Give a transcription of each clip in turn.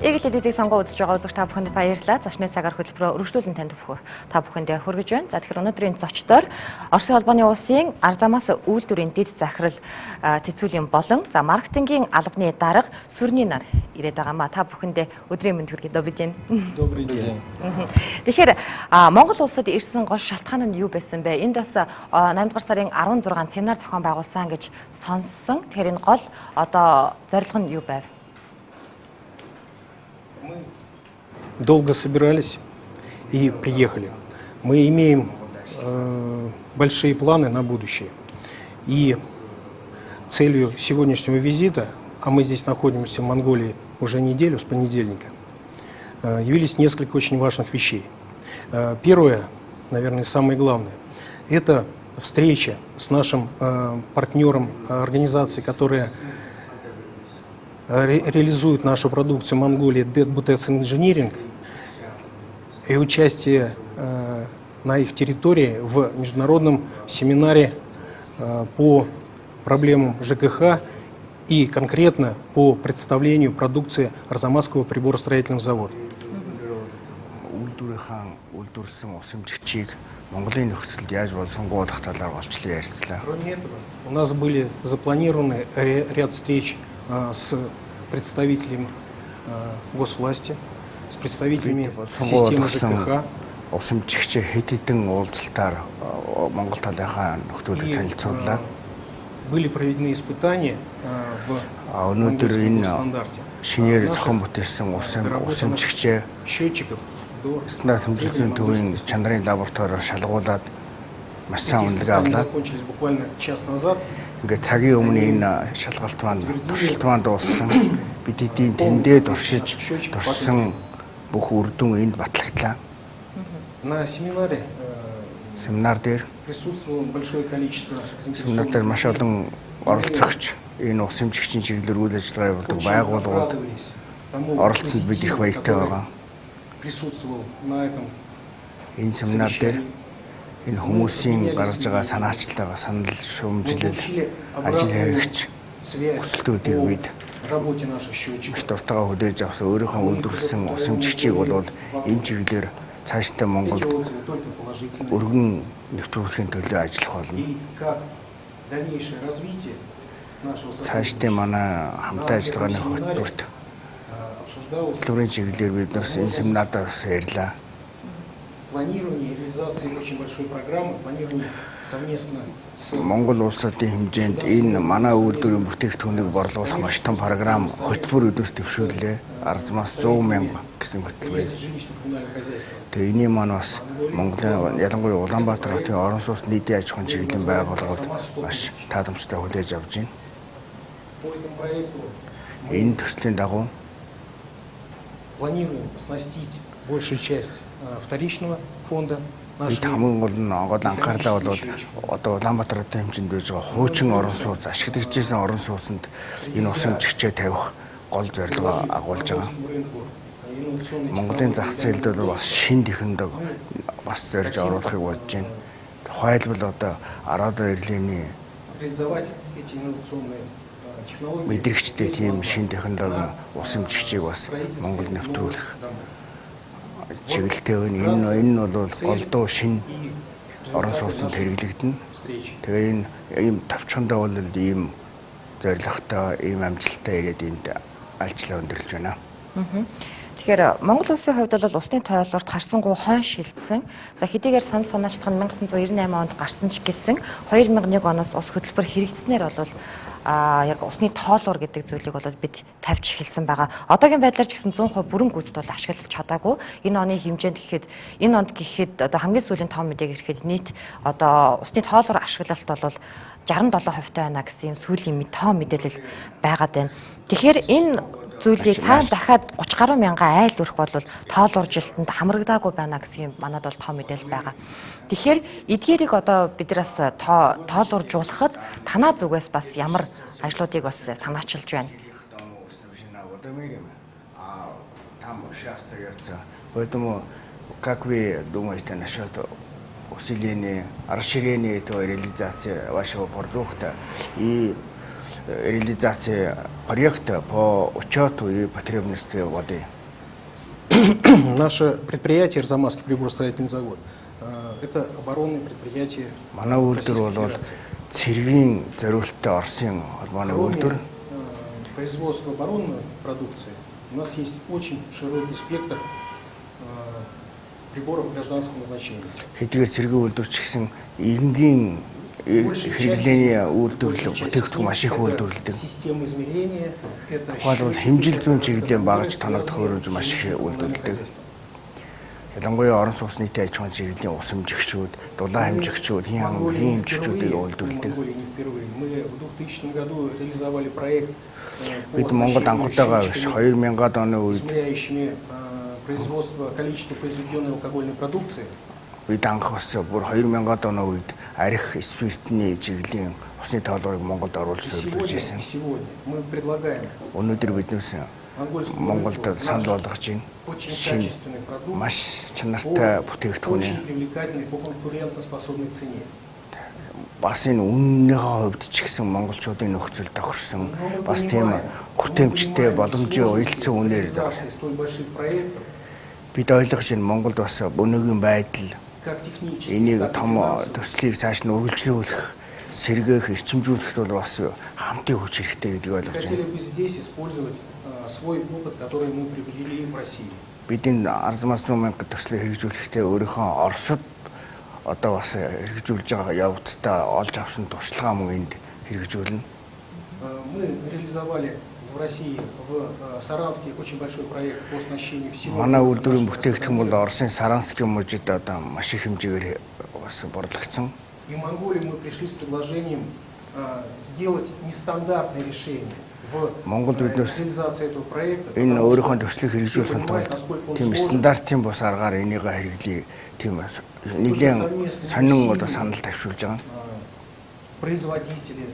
Ийг телевизийг сонгон үзэж байгаа үзэгч та бүхэнд баярлалаа. Зочны цагаар хөтөлбөрөөр өргөжлүүлэн танд та бүхэндээ хүргэж байна. За тэгэхээр өнөөдрийн зочдоор Оросын холбооны улсын ар замаас үйлдвэрийн дэд захирал цэцүүлийн болон за маркетингийн албаны дарга Сүрний нар ирээд байгаамаа. Та бүхэндээ өдрийн мэнд хүргэе. Добрый день. Тэгэхээр Монгол улсад ирсэн гол шалтгаан нь юу байсан бэ? Энд бас 8 дугаар сарын 16-нд семинар зохион байгуулсан гэж сонссон. Тэгэхээр энэ гол одоо зорилго нь юу байв? Мы долго собирались и приехали. Мы имеем большие планы на будущее. И целью сегодняшнего визита, а мы здесь находимся в Монголии уже неделю, с понедельника, явились несколько очень важных вещей. Первое, наверное, самое главное, это встреча с нашим партнером организации, которая реализует нашу продукцию Монголии Dead Butets Engineering, и участие на их территории в международном семинаре по проблемам ЖКХ и конкретно по представлению продукции Арзамасского приборостроительного завода. Кроме этого, у нас были запланированы ряд встреч с представителями госвласти, с представителями системы ЖКХ. Были проведены испытания в монгольском стандарте. Счетчиков до закончились буквально час назад. Цагийн өмнө энэ шалгалт маань туршилт дууссан. Бид эдийн тэндээ турсан бүх үр дүн энд батлагдлаа. На семинаре семинар дээр присутствовало большое количество семинарт маш олон оролцогч энэ ус эмчигчийн чиглэлээр үйл ажиллагаа явуулдаг байгууллагууд оролцсонд бид их баяртай байгаа. Присутствовал на этом энэ семинар дээр энэ хүмүүсийн гаргаж байгаа санаачлалаа, санал шүүмжлэл, ажил хэрэгч өсөлтүүдийг бид маш дуртайгаа хүлээж авсан. Өөрийнхөө үйлдвэрлэсэн ус эмчигчийг бол энэ чиглэлээр цаашдаа Монголд өргөн нэвтрүүлэхийн төлөө ажиллах болно. Цаашдаа манай хамтаа ажиллагааны хөтөлбөрт үйлдвэрийн чиглэлээр бид энэ семинарт ярьлаа. Планирование реализации очень большой программы, планирование совместно с Монгол улсуудын хэмжээнд энэ манай үйлдвэрийн бүтээгдэхүүнийг борлуулах маш том програм хөтөлбөр өдөөс төвшүүллээ. Арзамаас 100 мянга гэсэн хөтөлбөр. Тэгээ энэ маань бас Монголын ялангуяа Улаанбаатар хотын орон сууц нийтийн аж ахуйн чиглэлийн байгууллагууд маш таадамжтай хүлээж авч байна. Энэ төслийн дагуу планируем оснастить большую часть вторичного фонда нашего. Гол анхаарлаа бол одоо Улаанбаатар хотын хэмжээнд байж байгаа хуучин орон сууц, ашиглагдчихсан орон сууцнд энэ ус эмчигчээ тавих гол зорилгоо агуулж байгаа. Монголын зах зээлд бол бас шин технологи бас зорж оруулахыг бодож байна. Тухайлбал одоо 12 линий мэдрэгчтэй тийм шин технологи ус эмчигчийг бас Монголд нэвтрүүлэх чиглэлтэй байна. Энэ бол голдуу шин орон сууцнд хэрэглэгдэнэ. Тэгээ энэ ийм товчхондоо бол ийм зорилготой, ийм амжилттай ирээд энд ажлаа өндөрлж байна. Тэгэхээр Монгол улсын хувьд бол усны тойлолт харсангуй хон шилжсэн. За хэдийгээр санал санаачилга нь 1998 онд гарсан ч гэсэн 2001 оноос ус хөтөлбөр хэрэгжснээр бол яг усны тоолуур гэдэг зүйлийг бол бид тавьж эхэлсэн байгаа. Одоогийн байдлаар ч гэсэн 100% бүрэн гүйцэд бол ашиглаж чадаагүй. Энэ оны хэмжээнд гэхэд энэ онд гэхэд одоо хамгийн сүүлийн том мэдээг ирэхэд нийт одоо усны тоолуур ашиглалт бол 67% байна гэсэн юм сүүлийн том мэдээлэл байгаад байна. Тэгэхээр энэ зүйлийг цаана дахиад 30 гаруй мянган айл өрх бол тоолууржилтанд хамрагдаагүй байна гэсэн юм манад бол том мэдээлэл байгаа. Тэгэхээр эдгээрийг одоо биднээс тоолууржуулахад танаа зүгээс бас ямар ажлуудыг бас санаачилж байна. Поэтому, как вы думаете насчет усиления, расширения этого реализации вашего продукта и реализации проект по учету и потребности воды. Наше предприятие Арзамасский приборостроительный завод – это оборонное предприятие Манай үйлдвэр Российской бол Федерации. цэргийн зориулттай Оросын холбооны үйлдвэр. Кроме производства оборонной продукции, у нас есть очень широкий спектр приборов гражданского назначения. Хэдийгээр цэргийн үйлдвэр ч гэсэн энгийн хэрэглээний үйлдвэрлэл бүтээгдэхүүн маш их үйлдвэрлэдэг. Система измерения – это Тухайлбал хэмжил зүйн чиглэлийн багаж танагдах хөрөж маш их үйлдвэрлэдэг. Ялангуяа орон сууцны аж ахуйн чиглэлийн ус хэмжигчүүд, дулаан хэмжигчүүд, хийн хэмжигчүүдийг үйлдвэрлэдэг. Мы в 2000 году реализовали проект Бид Монгол анхуйтайгаа биш 2000-ад оны үед измеряющими производство количество произведенной алкогольной продукции. бид анх бас бүр 2000-ад оны үед арх спиртний чиглэлийн усны тоолгыг Монголд оруулж төлөвлөж байсан. Сегодня мы предлагаем Өнөөдөр биднээс Монголд санал болгож байна. очень качественный продукт Маш чанартай по бүтээгдэхүүн. очень привлекательной, по конкурентоспособной цене. Бас энэ үнэнийхээ хувьд ч гэсэн монголчуудын нөхцөл тохирсон бас тийм хүртээмжтэй боломжийн уялдсан үнээр Реализация столь больших проектов, бид ойлгож байна Монголд бас өнөөгийн байдал как технически, энийг так и том финансово. төслийг цааш нь үргэлжлүүлэх, сэргээх, эрчимжүүлэхэд бол бас хамтын хүч хэрэгтэй гэдгийг ойлгож байна. Хотели бы здесь использовать свой опыт, который мы приобрели в России. Бид энэ Арзамас 100,000 төслийг хэрэгжүүлэхдээ өөрийнхөө Оросд одоо бас хэрэгжүүлж байгаа явцдаа олж авсан туршлагаа мөн энд хэрэгжүүлнэ. Мы реализовали в России, в Саранске очень большой проект по оснащению всего. Манай үйлдвэрийн бүтээгдэхүүн бол Оросын Саранскийн мужид одоо маш их хэмжээгээр бас борлогдсон. И в Монголии мы пришли с предложением сделать нестандартное решение в Монгол биднээс реализации этого проекта. энэ потому өөрийнхөө что төслийг все хэрэгжүүлэхэд понимают, тулд насколько он тийм сложен. стандартын бус аргаар энийг хэрэглэе. Тийм нэгэн сонин одоо санал тавьшуулж байгаа. Производители,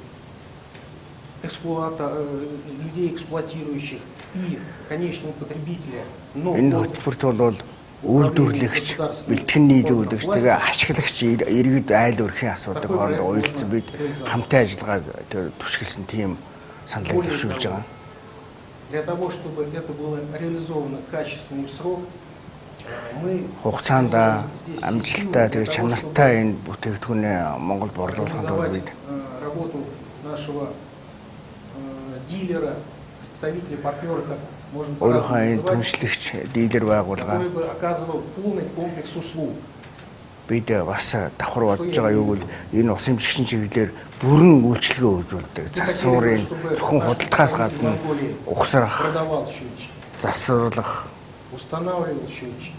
людей эксплуатирующих и конечного потребителя. Но Энэ хөтөлбөрт бол үйлдвэрлэгч, бэлтгэн нийлүүлэгч, тэгээ ашиглагч иргэд айл өрхийн асуудыг хооронд уялдсан бид хамтын ажиллагаа түшгэлсэн тийм саналыг төвшүүлж байгаа. для того, чтобы это было реализовано качественно и в срок, мы Хугацаанд амжилттай тэгээ чанартай энэ бүтээгдэхүүнээ Монгол борлуулахад бол бид работу нашего дилера, представителя, партнера, как можем өөрийнхөө по-разному энэ называть, түншлэгч дилер байгуулга который бы оказывал полный комплекс услуг. бид бас давхар бодож байгаа юу гэвэл энэ ус хэмжигчийн чиглэлээр бүрэн үйлчлэгээ үзүүлдэг. Засварын зөвхөн худалдахаас гадна ухсарах, Продавал счетчики, засварлах, устанавливал счетчики,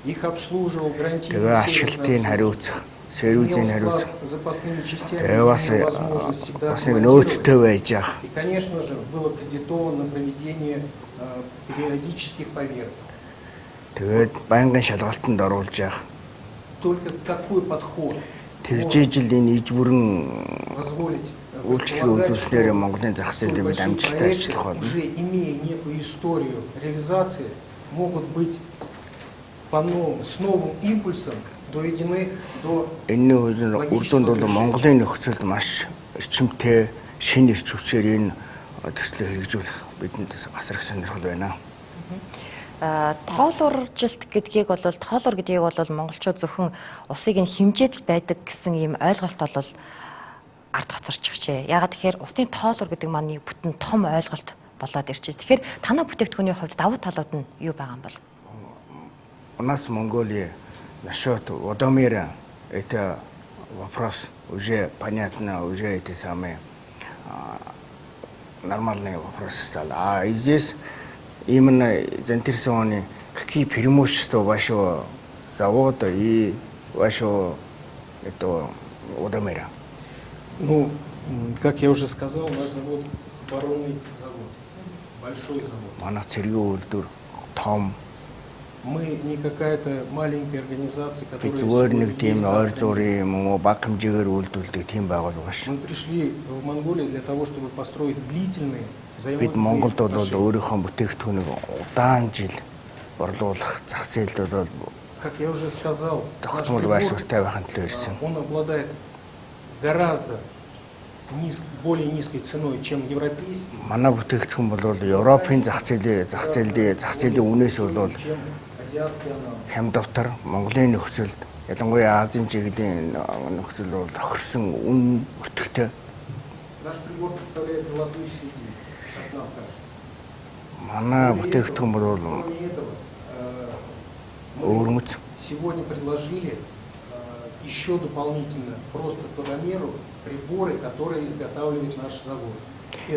их обслуживал, гарантировал тэгээ сервисное ашиглалтыг хариуцах, сервизийн имел хариуцах. склад с запасными частями, Тэгээ бас имел возможность всегда бас нэг ремонтировать. нөөцтэй байж ах. И, конечно же, было кредитовано проведение периодических поверок. Тэгээд байнгын шалгалтанд оруулж ах. Только такой подход Тэгжээж л энэ иж бүрэн позволить үйлчлэгээ предполагать, үзүүлснээр что Монголын зах зээлд столь бид большие амжилттай проекты, ажиллах болно. уже имея некую историю реализации, могут быть по-новому, с новым импульсом доведены до Энэ үр дүнд бол Монголын нөхцөлд маш эрчимтэй шинэ эрч хүчээр энэ төслийг хэрэгжүүлэх бидэнд асар их сонирхол байна. Тоолуржилт гэдгийг бол тоолур гэдгийг бол монголчууд зөвхөн усыг нь хэмжээд л байдаг гэсэн ийм ойлголт бол ард хоцорчихжээ. Ягаад тэгэхээр усны тоолур гэдэг маань нэг бүтэн том ойлголт болоод ирчихэ. Тэгэхээр танай бүтээгдэхүүний хувьд давуу талууд нь юу байгаа юм бол? У нас в Монголии насчет водомера это вопрос уже понятно, уже эти самые нормальные вопросы стали. А здесь именно заинтересованы, какие преимущества вашего завода и вашего этого водомера. Ну, как я уже сказал, наш завод оборонный завод, большой завод. Манайх цэргийн үйлдвэр том. Мы не какая-то маленькая организация, Бид которая зүгээр сегодня нэг тийм есть ойр завтра. зургийн мөн баг хэмжээгээр үйлдвэрлэдэг тийм байгууллага ш. Мы пришли в Монголию для того, чтобы построить длительные Бид Монголд бол взаимовыгодные өөрийнхөө бүтээгдэхүүнийг удаан жил борлуулах зах зээлд бол Как я уже сказал, наш тогтмол прибор, байшууртай байхын төлөө ирсэн. он обладает гораздо более низкой ценой, чем европейский, Манай бүтээгдэхүүн бол Европын зах зээлийн үнээс бол чем азиатский аналог. хямдвар Монголын нөхцөл ялангуяа Азийн чиглэлийн нөхцөл бол тохирсон үн өртөгтэй. Наш прибор представляет золотую середину, как нам кажется. Манай бүтээгдэхүүн бол Кроме этого, өвөрмөц. сегодня предложили еще дополнительно просто к водомеру приборы, которые изготавливает наш завод.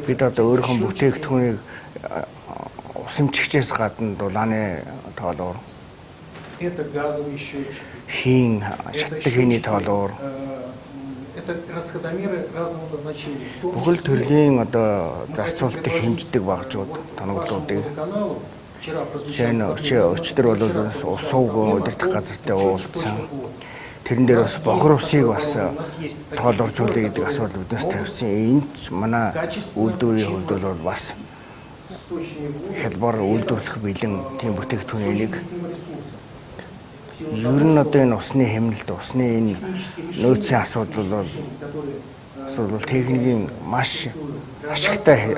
Бид одоо өөрийнхөө бүтээгдэхүүнийг усамжигчээс гадна дулааны тоолоор Это газовые счетчики. хийн шатдаг хийний тоолоор Это расходомеры разного назначения. В том бүхэл числе төрлийн одоо зарцуулалтыг хэмждэг багжууд тоноглолуудыг каналу вчера жишээ нь өчтөр бол ус сууг удирдах газартай уулзсан. Тэрэн дээр бас бохор усыг бас тоолоржуулъя гэдэг асуудал биднээс тавьсан. Энд ч манай үйлдвэрийн хувьд бол бас хялбар үйлдвэрлэх бэлэн тийм бүтээгдэхүүний нэг. Ер нь одоо энэ усны хэмнэлт, усны энэ нөөцийн асуудал бол техникийн маш ашигтай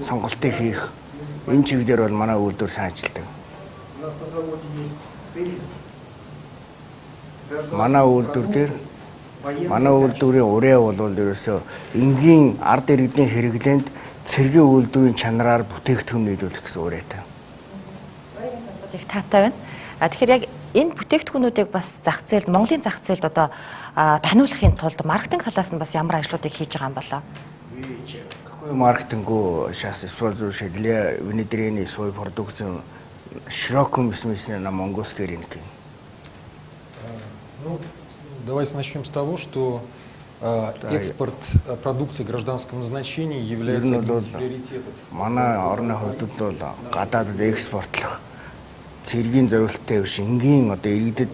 сонголтыг хийх энэ чиглэлээр бол манай үйлдвэр сайн ажилладаг. у нас на заводе есть тезис. Манай үйлдвэрийн ураа бол ерөөсөө энгийн ард иргэдийн хэрэглээнд цэргийн үйлдвэрийн чанараар бүтээгдэхүүн нийлүүлэх гэсэн ураатай. Өөрийн сонсоод их таатай байна. Тэгэхээр яг энэ бүтээгдэхүүнүүдийг бас зах зээлд, Монголын зах зээлд одоо таниулахын тулд маркетинг талаас нь бас ямар ажлуудыг хийж байгаа юм болоо? Какой маркетингу сейчас используешь для внедрения своей продукции в широком смысле на монгольский рынке? Ну, давайте начнем с того, что экспорт продукции гражданского назначения является одним из приоритетов. Манай орны хувьд бол гадаадд экспортлох цэргийн зорилттой биш энгийн одоо иргэдэд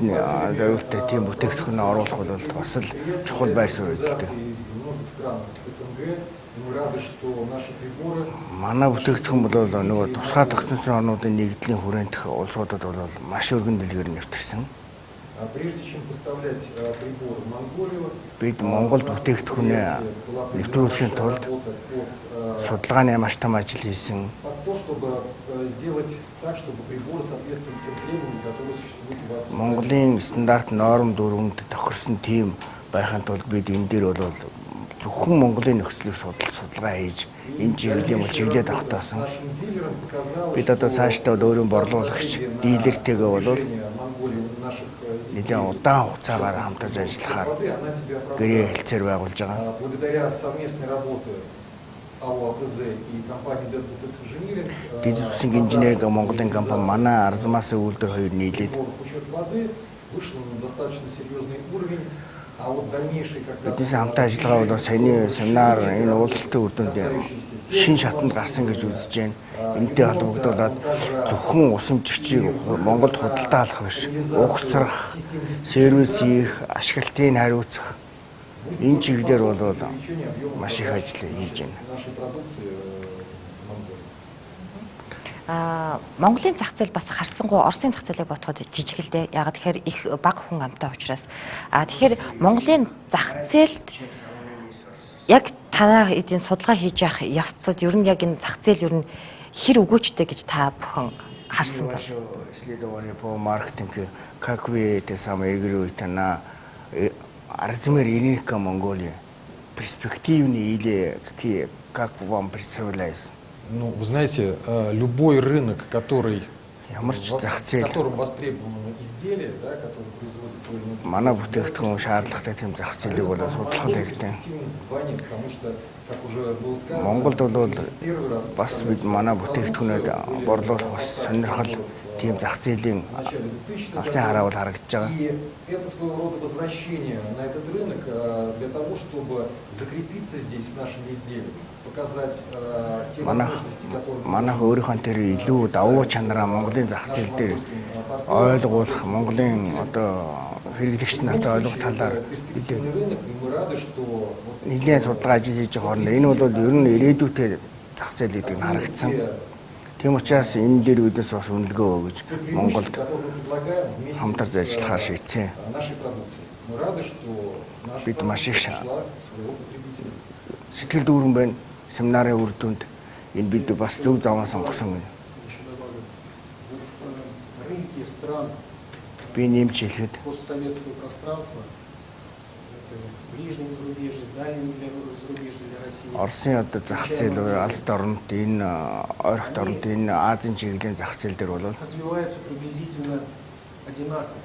зорилттой тийм бүтээгдэхүүн оруулах бол бас л чухал байсан үйлдэл. Из многих стран СНГ мы рады, что наши приборы Манай бүтээгдэхүүн бол нөгөө тусгай тогтносон орнуудын нэгдлийн хүрээнтэх улсуудад бол маш өргөн дэлгүүр нэвтэрсэн. прежде чем поставлять приборы в Монголию, Бид Монголд бүтээгдэхүүнээ нэвтрүүлэхийн тулд судалгааны маш том ажил хийсэн. под то, чтобы сделать так, чтобы приборы соответствовали тем требованиям, которые существуют у вас в стране. Монголын стандарт норм дүрмэнд тохирсон тийм байхын тулд бид энэ дээр бол зөвхөн Монголын нөхцөлийг судалгаа хийж энэ чиглэлийн чиглэлд автаасан. Нашим дилерам показалось, Бид одоо цаашдаа өөрийн борлуулагч дилертэйгээ бол Монголии наших нэлээд удаан хугацаагаар хамтарч ажиллахаар она себя гэрээ хэлцээр байгуулж байгаа. благодаря совместной работе АО АПЗ и компании ДЭТ Инжиниринг Дид үсэг инженеринг Монголын компани манай Арзамаас үйлдвэр хоёр нийлээд учет воды вышел на достаточно серьезный уровень, а вот дальнейший как раз биднээс хамтаа ажиллагаа бол саяны семинар энэ уулзалтын үр дүнд шин шатанд гарсан гэж үзэж байна. Энэтэй холбогдуулаад зөвхөн усамжигчийг Монголд худалдаалах биш, угсрах, сервис хийх, ашиглалтыг хариуцах энэ чиглэлээр бол маш их ажил хийж байна. нашей продукции в Монголии. Монголын зах зээл бас харцсангуй Оросын зах зээлийг бодоход жижиг л дээ. Яг тэгэхээр их бага хүн амтай учраас. Тэгэхээр Монголын зах зээлд яг танаа эдийн судалгаа хийж явах явцад ер нь яг энэ зах зээл ер нь хэр өгөөчтэй гэж та бүхэн харсан бол. Исследование по маркетингу, как вы это самое реагируете на размер рынка Монголии? Перспективный или какие, как вам представляется? Ну, вы знаете, любой рынок, который в которым востребованы изделия, да, которые производят то или иное манай бүтээгдэхүүн шаардлагатай тийм зах зээлийг бол судлах хэрэгтэй. вдвойне, потому что, как уже было сказано, Монголд бол первый раз бас бид манай бүтээгдэхүүнээд борлуулах бас сонирхол тийм зах зээлийн в начале 2000-х алсын хараавал харагдаж байгаа. И это своего рода возвращение на этот рынок для того, чтобы закрепиться здесь с нашими изделиями, показать те возможности, которые... Манайх өөрийнхөө тэр илүү давуу чанараа Монголын зах зээл дээр ойлгуулах, Монголын одоо хэрэглэгч нартай ойлгох талаар бид рынок, и мы рады, что нэгэн судалгаа ажил хийж байгаа хооронд энэ бол ер нь ирээдүйтэй зах зээл гэдэг нь харагдсан. Тийм учраас энэ дээр биднес бас үнэлгээ өгж Те преимущества, Монголд которые мы предлагаем вместе хамтарч ажиллахаар шийдсэн. нашей продукцией. Мы рады, что наша Бид маш их продукция нашла своего потребителя. Сэтгэл дүүрэн байна. Семинарын үр дүнд энэ бид бас зөв замаа сонгосон гэнэ. Еще добавлю, рынки стран Би нэмж хэлэхэд постсоветского пространства, это ближнее зарубежье, дальнее зарубежье для России. Оросын одоо зах зээл алс орнд энэ ойрхт орнд энэ Азийн чиглэлийн зах зээл дээр бол Развиваются приблизительно одинаково.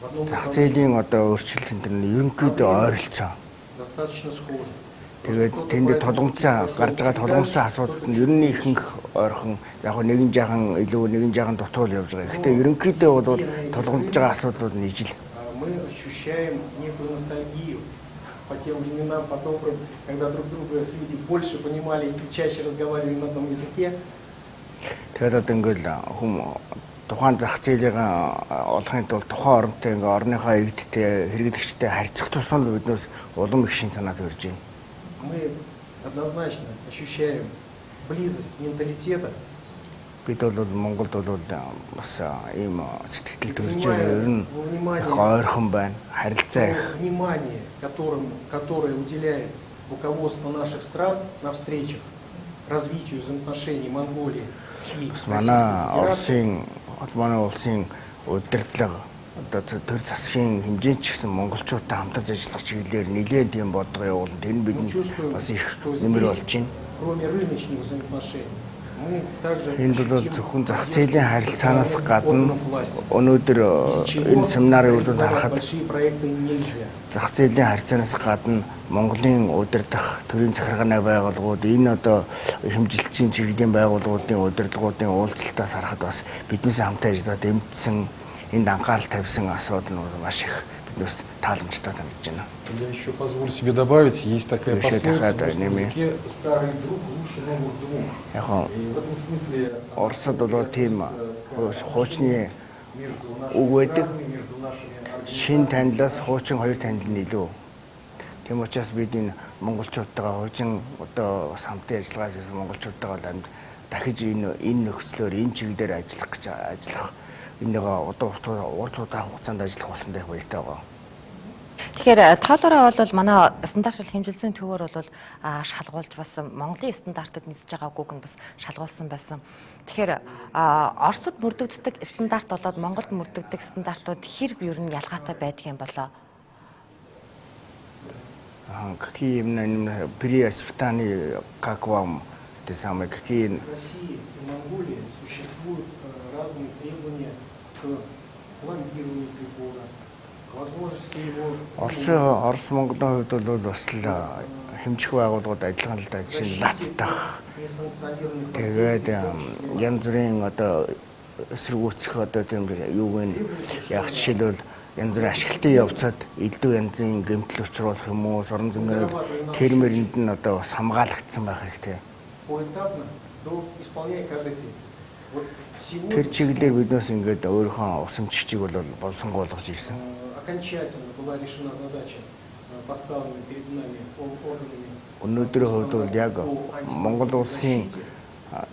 В одном зах направлении зээлийн одоо өөрчлөлтөнд нь ерөнхийдөө ойролцоо. достаточно схожи. Тэгээд тэнд тулгымцаа гарч байгаа тулгымцаа асуудалд нь ер нь ихэнх ойрхон яг хөө нэгэн жаахан илүү нэгэн жаахан дутуул явж байгаа. Гэхдээ ерөнхийдөө бол тулгымж байгаа асуудлууд нь ижил. Мы ощущаем некую ностальгию по тем временам, по добрым, когда друг друга люди больше понимали и чаще разговаривали на том языке. Тэгээд одоо ингээл хүм тухайн зах зээлийг олохын тулд тухайн оронтой ингээ орныхоо иргэдтэй хэрэглэгчтэй харьцах тусам биднээс улам их шин санаа төрж байна. Мы однозначно ощущаем близость менталитета, Бид бол Монголд бол бас ийм сэтгэл төрж байгаа ер нь их ойрхон байна. Харилцаа их. внимание, которое уделяет руководство наших стран на встречах развитию взаимоотношений Монголии и Манай Российской Федерации. Манай улсын удирдлага одоо төр засгийн хэмжээнд ч гэсэн монголчуудтай хамтарч ажиллах чиглэлээр нэлээд тийм бодлого явуулна. Тэр нь бидэнд бас их нэмэр болж байна. Кроме рыночных взаимоотношений, мы также Энэ бол ощутим зөвхөн зах зээлийн харилцаанаас гадна органов власти, өнөөдөр без чего энэ семинарын үрдүнд реализовать харахад большие проекты нельзя. зах зээлийн харилцаанаас гадна Монголын удирдах төрийн захиргааны байгууллагууд энэ одоо хэмжилтийн чиглэлийн байгууллагуудын удирдлагуудын уулзалтаас харахад бас биднээс хамтаа ажиллаад дэмжсэн энд анхаарал тавьсан асуудал нь маш их биднээс тааламжтай санагдаж байна. Я еще позволю себе добавить, есть такая Еще пословица в такая, русском да, языке: старый друг лучше новых двух. Яг нь И в этом смысле Оросд бол тийм хуучны между үг нашими байдаг. странами, между нашими Шин танилаас хуучин хоёр танил нь илүү. Тийм учраас бид энэ монголчуудтайгаа хуучин одоо бас хамтын ажиллагаа хийсэн монголчуудтайгаа л дахиж энэ нөхцлөөр энэ чиглэлээр ажиллах энэгээ одоо урт удаан хугацаанд ажиллах болсон дэх баяртай байгаа. Тэгэхээр тоолороо бол манай стандартл хэмжилсэн төвөр бол шалгуулж бас Монголын стандартад нийцж байгаа үгүйг нь бас шалгуулсан байсан. Тэгэхээр Оросд мөрдөгддөг стандарт болоод Монголд мөрдөгддөг стандартууд хэр ер нь ялгаатай байдаг юм болоо? Какие именно переиспытания, как вам те самые, какие В России и Монголии существуют разные требования к пломбированию прибора, к возможности его... Орос Монголын хувьд бол бас л хэмжих байгууллагууд ажиллагаанд л жишээ нь лацтах. несанкционированных Тэгээд янз бүрийн одоо эсэргүүцэх одоо тийм юуг нь яг жишээлбэл янз бүрийн ашиглалтын явцад элдв янзын гэмтэл учруулах юм уу, орон зөнгөнд термэрэнд нь одоо бас хамгаалагдсан байх хэрэгтэй. поэтапно до исполнения каждой темы. Вот Тэр сегодня чиглэлээр биднээс ингээд өөрийнхөө усамжигчийг бол болсонгуулгаж ирсэн. окончательно была решена задача, поставленная перед нами органами. Өнөөдрийн хувьд бол яг Монгол улсын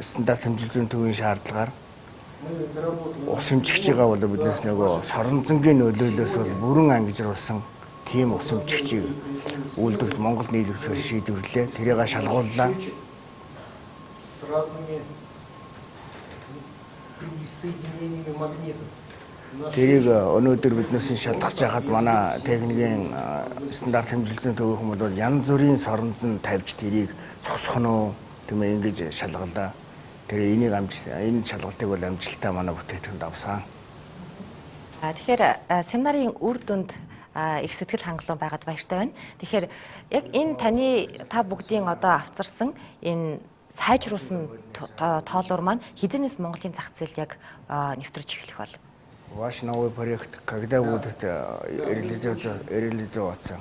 стандарт хэмжилтийн төвийн шаардлагаар Мы доработали усамжигчийгаа бол биднээс нөгөө соронзонгийн нөлөөлөөс бол бүрэн ангижруулсан тийм усамжигчийг үйлдвэрлэлд Монголд нийлүүлэхээр шийдвэрлээ. Тэрийг шалгууллаа. счетчик с разными присоединениями магнитов. Наш Тэрийг өнөөдөр биднээс шалгаж байхад манай техникийн стандарт хэмжилтийн төвийнхэн бол янз бүрийн соронзон тавьж тэрийг цогсох нь уу тийм ээ ингэж шалгалаа. Тэр энэ шалгалтыг бол амжилттай манай бүтээгдэхүүнд авсан. Тэгэхээр семинарын үр дүнд их сэтгэл хангалуун байгаад баяртай байна. Тэгэхээр яг энэ та бүгдийн одоо авцарсан энэ сайжруулсан тоолуур маань хэдийнээс Монголын зах зээл яг нэвтрэж эхлэх бол? Ваш новый проект когда будет реализоваться?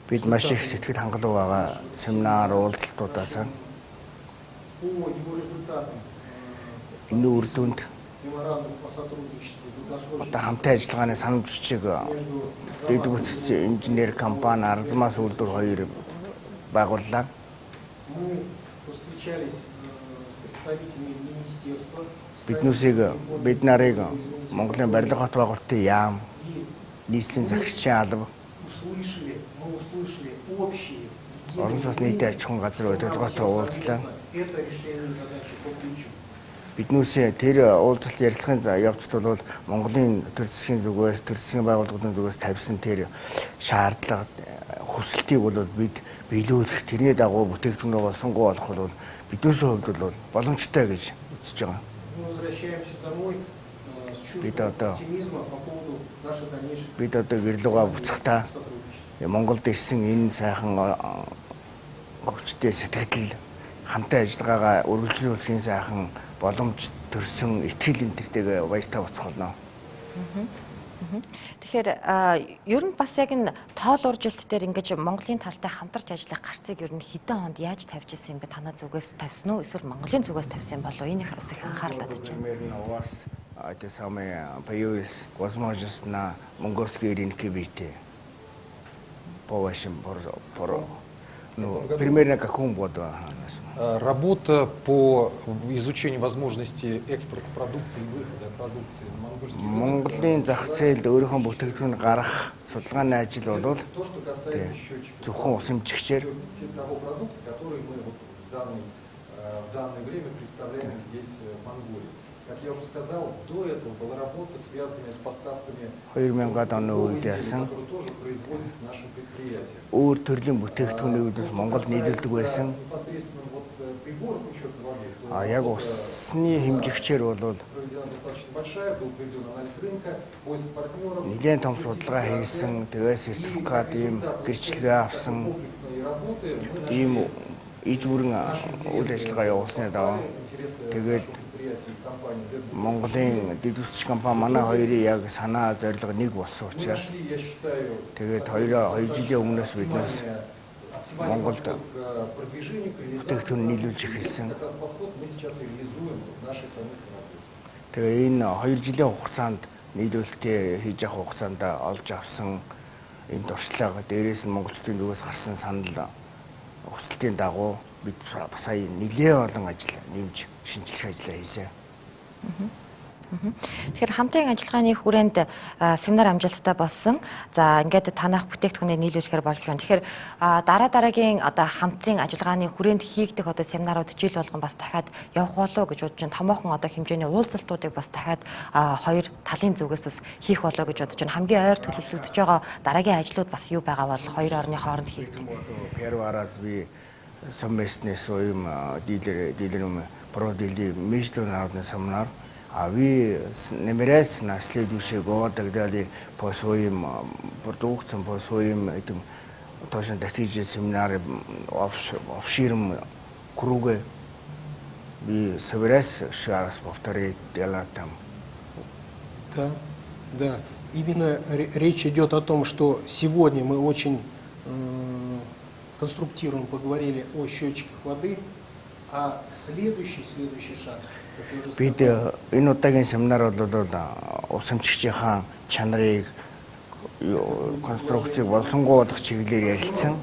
Бид маш их сэтгэл хангалуун байгаа семинар уулзалтуудаас по его результатам энэ үр дүнд меморандум по сотрудничеству долгосрочного одоо хамтын ажиллагааны санамж бичиг дэд бүтц инженер компани Арзмас үйлдвэр хоёр байгууллаа. мы встречались с представителями министерства, бид нарыг Монголын барилга хот байгуулалтын яам, нийслэлийн захирагчийн алба, мы услышали общие орон сууц нийтийн аж ахуйн газар удирдлагатай уулзлаа. это решение задачи по плечу. Биднүүсээ тэр уулзалт ярилцлагын явцад бол Монголын төр засгийн зүгээс, төр засгийн байгууллагын зүгээс тавьсан тэр шаардлага, хүсэлтийг бол бид биелүүлэх, тэрний дагуу бүтээгдэхүүнээ сонгоо олох бол биднүүсийн хувьд бол боломжтой гэж үзэж байгаа. Мы возвращаемся домой с Бид чувством одоо оптимизма по поводу наших дальнейших бид одоо гэрлүүгээ буцахдаа сотрудничества. Монголд ирсэн энэ сайхан хүчтэй сэтгэл хамтаа ажиллагаагаа үргэлжлүүлэхийн сайхан боломж төрсөн итгэл энтертэйгээ баяртай буцах болно. Тэгэхээр ер нь бас яг энэ тоол уржилт дээр ингэж Монголын талтай хамтарч ажиллах гарцыг ер нь хэдэн хонд яаж тавьж ирсэн юм бэ? Танай зүгээс тавьсан уу? Эсвэл Монголын зүгээс тавьсан болов уу? Энийх бас их анхаарал татж байна. Примерно у вас те самые появилась возможность на монгольские рынки выйти. По вашим примерно какому году? Работа по изучению возможностей экспорта продукции и выхода продукции на монгольский рынок. Монголын зах зээлд өөрийнхөө бүтээгдэхүүн гаргах судалгааны ажил бол То, что касается счетчиков. зөвхөн усамжигчээр Того продукта, который мы вот в данное время представляем здесь, в Монголии. Как я уже сказал, до этого была работа, связанная с поставками 2000-ад оны үед яасан которые тоже производятся нашим предприятием. өөр төрлийн бүтээгдэхүүнийг бол Монгол нийлүүлдэг байсан. Непосредственно вот приборов учета воды, то А яг усны хэмжигчээр бол проведена достаточно большая, был проведен анализ рынка, поиск партнеров. нэлээд том судалгаа хийсэн, тэгээ сертификат ийм гэрчлэгээ авсан, Комплексные работы мы нашли ийм иж бүрэн үйл ажиллагаа явуулсны даваа интересы тэгээд нашего предприятия и компании Deadwood. Монголын дэд үсч компани манай хоёрын яг санаа зорилго нэг болсон Мы учраас нашли, я считаю, тэгээд 2 жилийн өмнөөс биднээс оптимальный Монголд подход к продвижению, к реализации. бүтээгдэхүүн нийлүүлж эхэлсэн. Как раз подход мы сейчас реализуем в нашей совместной работе. Тэгээ энэ 2 жилийн хугацаанд нийлүүлэлтээ хийж явах хугацаанд олж авсан энэ туршлага дээрээс нь монголчуудын зүгээс гарсан санал хүсэлтийн дагуу бид бас сая нэлээд олон ажил нэмж шинжлэх ажиллаа хийсэн. Тэгэхээр хамтын ажиллагааны хүрээнд семинар амжилттай болсон. За ингээд танах бүтээгдэхүүнээ нийлүүлэхээр болж байна. Тэгэхээр дараагийн одоо хамтын ажиллагааны хүрээнд хийгдэх одоо семинарууд жил болгон бас дахиад явах болов уу гэж бодож байна. Томоохон одоо хэмжээний уулзалтуудыг бас дахиад хоёр талын зүгээс бас хийх болов уу гэж бодож байна. Хамгийн ойр төлөвлөгдөж байгаа дараагийн ажлууд бас юу байгаа бол хоёр орны хооронд хийгдэх. Первый раз вы совместно своим дилером проводили международный семинар. А вы намеряетесь на следующий год тогда по своим продукциям, по своим этим точно такие же семинары в широм круге. Вы собираетесь еще раз повторить дело там? Да, да. Именно речь идет о том, что сегодня мы очень конструктивно поговорили о счетчиках воды, а следующий шаг, как я уже Бид сказал, энэ удаагийн семинар бол усамжигчийн чанарыг конструкцийг болонгуудах чиглэлээр ярилцсан.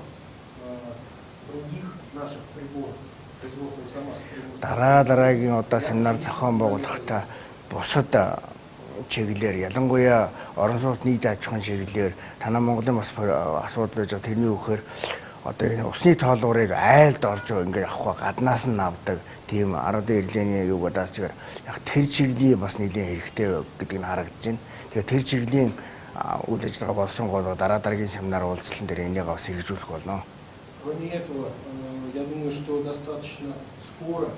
других наших приборов, производственных замазок приборов. Дараагийн удаа семинар зохион байгуулахдаа бусад чиглэлээр ялангуяа орон сууц нийт аж ахуйн чиглэлээр танай Монголын бас асуудал байж байгаа тэрний үхээр одоо энэ усны тоолгорыг айлд орж ингээд авах гаднаас нь авдаг тийм ардын иргэний юу гадаачгаар яг тэр чиглэлийн бас нэлийн хэрэгтэй гэдэг нь харагдаж байна. Тэгэхээр тэр чиглэлийн үйл ажиллагаа болсон гол дараагийн семинар уулзлан дээр энийг бас хэрэгжүүлэх болно. Кроме этого, я думаю, что достаточно скоро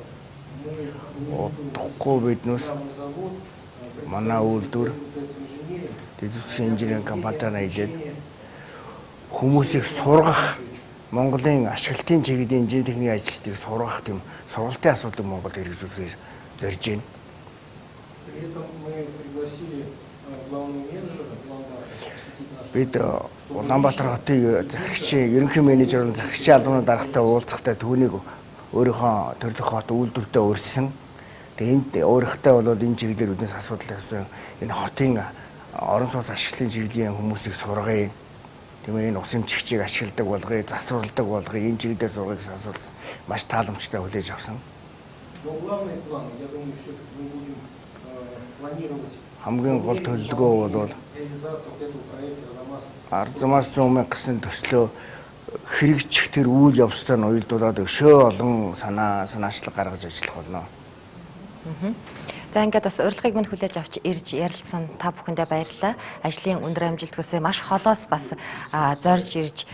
мы Удахгүй биднээс завод манай үйлдвэр инженеринг дэвсгэр инженеринг компанитай нийлээд хүмүүсийг сургах Монголын ашиглалтын чиглэлийн инженерийн техникийн ажилчдыг сургах тийм сургалтын асуудлыг Монголд хэрэгжүүлэхээр зорж байна. При этом мы пригласили главного менеджера, посетить наш Бид Улаанбаатар хотын захирагчийн ерөнхий менежер захирагчийн албаны даргатай уулзахтаа түүнийг өөрийнхөө төрлөх хот үйлдвэртээ урьдсан. Тэгээ энд өөрийнхөө бол энэ чиглэлээр үднэс асуудал гэсэн энэ хотын орон сууц ашиглалтын чиглэлийн хүмүүсийг сургая. Тэгмээ энэ усамжигчийг ашигладаг болгоё, засварладаг болгоё, энэ чиглэлээр сургахыг асуулсан маш тааламжтай хүлээж авсан. В Но главные планы, я думаю, все-таки мы будем планировать хамгийн гол төлөвлөгөө бол реализацию вот этого проекта Арзамас 100 мянган төслөө хэрэгжих тэр үйл явцтай нь уялдуулаад өшөө олон санаачлал гаргаж ажиллах болно. За ингээд бас урилгыг минь хүлээж авч ирж ярилцсан та бүхэндээ баярлалаа. Ажлын өндөр амжилтгүйсээ маш холоос бас зорж ирж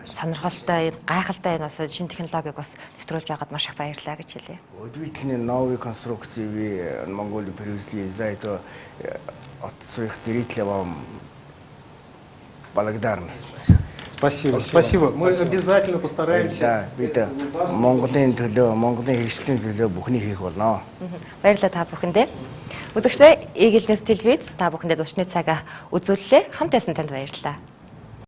сонирхолтой, гайхалтай энэ бас шинэ технологиг бас нэвтрүүлж байгаад маш их баярлалаа гэж хэлье. Удивительные новые конструкции в Монголию привезли. За это от своих зрителей вам благодарность. Спасибо. Спасибо. Мы обязательно постараемся. Бид Монголын төлөө, Монголын хэрэгслийн төлөө бүхнийг хийх болно. Баярлалаа та бүхэндээ. Үзэгчдээ Eagle News телевиз та бүхэндээ зочны цагаа үзүүллээ. Хамт байсан танд баярлалаа.